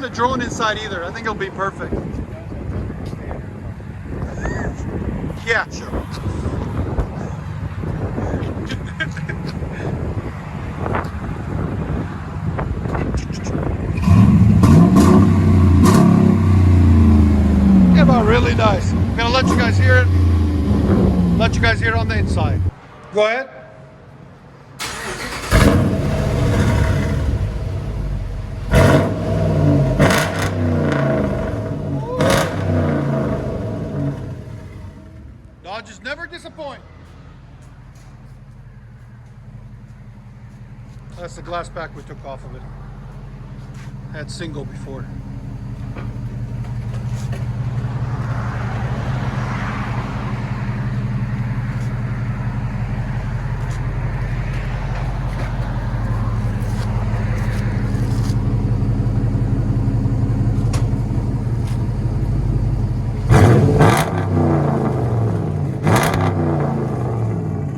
a drone inside either. I think it'll be perfect. Yeah, sure. Came out really nice. I'm gonna let you guys hear it. Let you guys hear it on the inside. Go ahead. Dodges never disappoint. That's the glass back we took off of it. Had single before.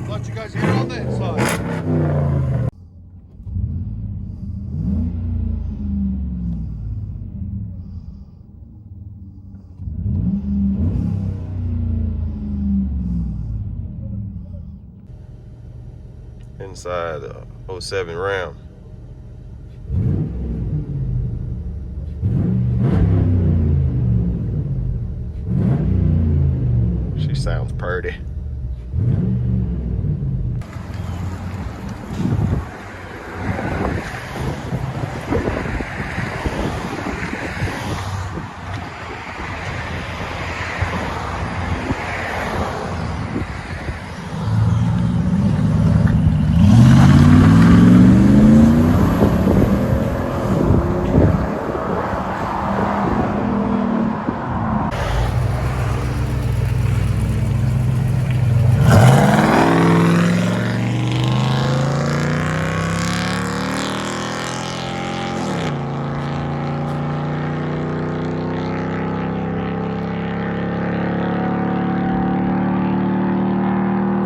Let you guys hear it on the inside. Inside the 07 Ram. She sounds pretty.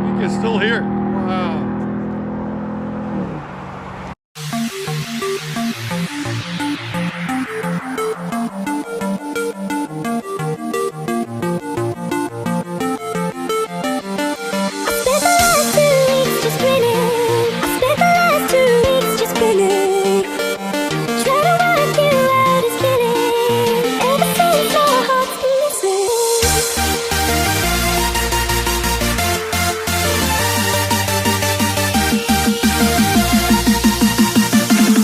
You can still hear it.